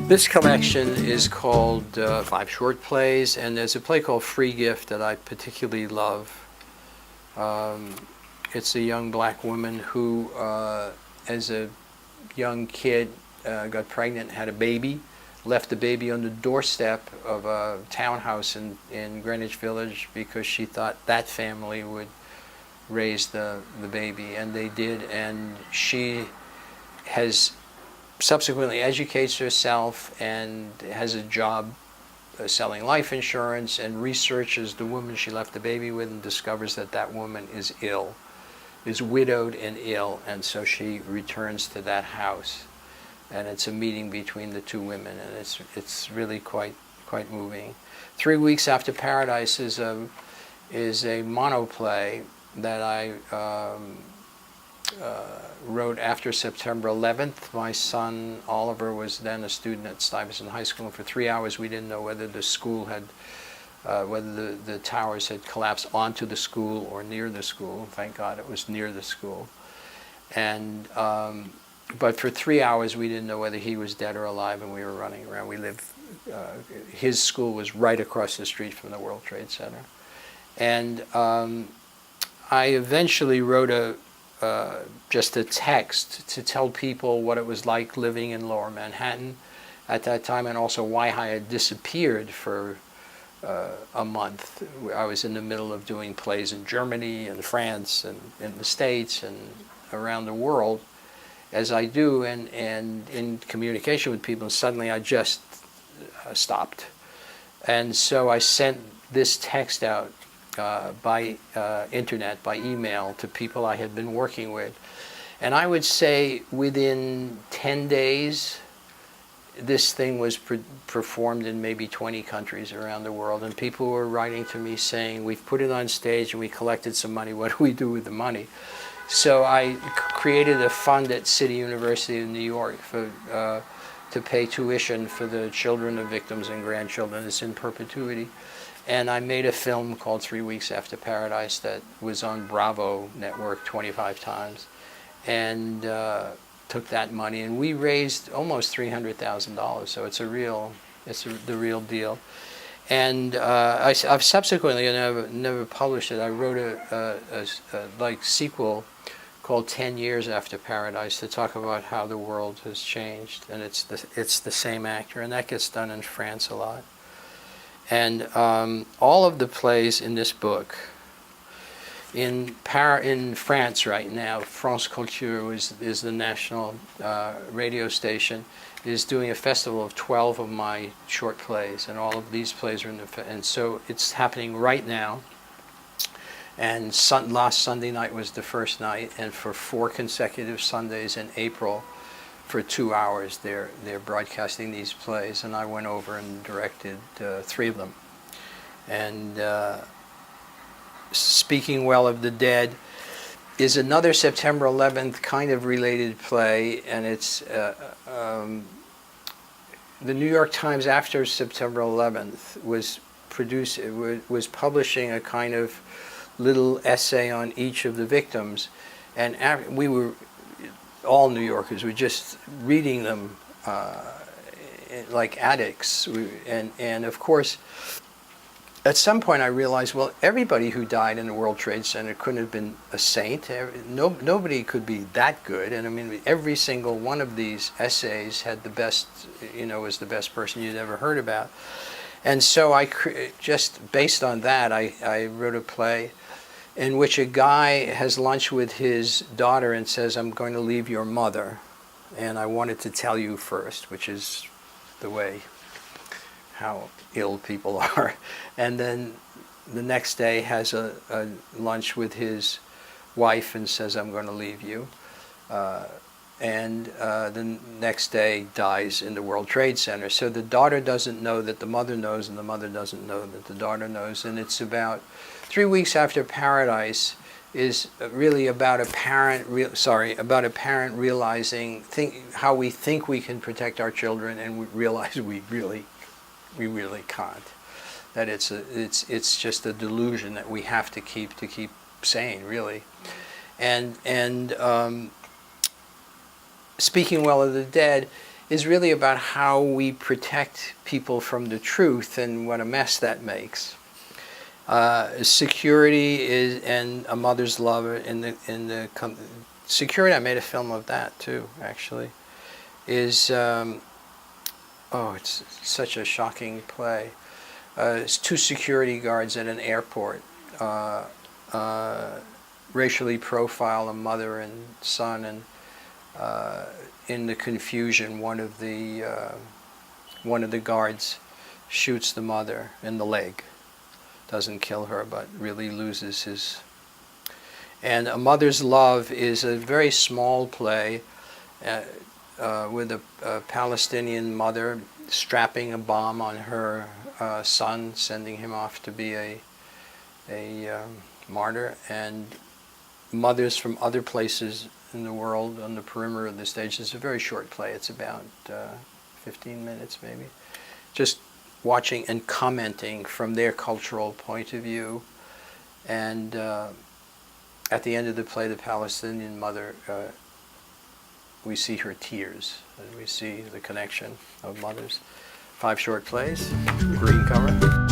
This collection is called Five Short Plays, and there's a play called Free Gift that I particularly love. It's a young black woman who, as a young kid, got pregnant, had a baby, left the baby on the doorstep of a townhouse in Greenwich Village because she thought that family would raise the baby, and they did, and she has subsequently educates herself and has a job selling life insurance, and researches the woman she left the baby with and discovers that that woman is ill, is widowed and ill, and so she returns to that house, and it's a meeting between the two women, and it's really quite moving. 3 Weeks After Paradise is a monoplay that I wrote after September 11th. My son Oliver was then a student at Stuyvesant High School, and for 3 hours we didn't know whether the school had, whether the towers had collapsed onto the school or near the school. Thank God it was near the school. And but for 3 hours we didn't know whether he was dead or alive, and we were running around. We lived, his school was right across the street from the World Trade Center. And I eventually wrote just a text to tell people what it was like living in Lower Manhattan at that time, and also why I had disappeared for a month. I was in the middle of doing plays in Germany and France and in the States and around the world, as I do, and in communication with people, and suddenly I just stopped. And so I sent this text out by internet, by email, to people I had been working with. And I would say within 10 days, this thing was performed in maybe 20 countries around the world. And people were writing to me saying, we've put it on stage and we collected some money, what do we do with the money? So I created a fund at City University of New York for, to pay tuition for the children of victims and grandchildren. It's in perpetuity. And I made a film called 3 Weeks After Paradise that was on Bravo Network 25 times, and took that money, and we raised almost $300,000. So it's the real deal. And I've subsequently, never published it. I wrote a sequel called 10 Years After Paradise to talk about how the world has changed, and it's the same actor, and that gets done in France a lot. And all of the plays in this book, in France right now, France Culture is the national radio station, is doing a festival of 12 of my short plays, and all of these plays are in the, and so it's happening right now. And last Sunday night was the first night, and for 4 consecutive Sundays in April, for 2 hours, they're broadcasting these plays, and I went over and directed 3 of them. And Speaking Well of the Dead is another September 11th kind of related play, and it's the New York Times after September 11th was publishing a kind of little essay on each of the victims, and we were all New Yorkers were just reading them like addicts. And of course, at some point I realized, well, everybody who died in the World Trade Center couldn't have been a saint. Nobody could be that good. And I mean, every single one of these essays had the best, was the best person you'd ever heard about. And so just based on that, I wrote a play in which a guy has lunch with his daughter and says, I'm going to leave your mother, and I wanted to tell you first, which is the way how ill people are. And then the next day has a lunch with his wife and says, I'm going to leave you. And the next day dies in the World Trade Center. So the daughter doesn't know that the mother knows, and the mother doesn't know that the daughter knows. And it's about 3 Weeks After Paradise is really about a parent realizing how we think we can protect our children, and we realize we really can't. That it's just a delusion that we have to keep sane, really. And Speaking Well of the Dead is really about how we protect people from the truth and what a mess that makes. Security is, and a mother's love security. I made a film of that too, actually. Is it's such a shocking play. It's two security guards at an airport. Racially profile a mother and son, and in the confusion, one of the guards shoots the mother in the leg. Doesn't kill her, but really loses his. And A Mother's Love is a very small play with a Palestinian mother strapping a bomb on her son, sending him off to be a martyr, and mothers from other places in the world on the perimeter of the stage. It's a very short play. It's about 15 minutes maybe. Just watching and commenting from their cultural point of view. And at the end of the play, the Palestinian mother, we see her tears, and we see the connection of mothers. 5 short plays, green cover.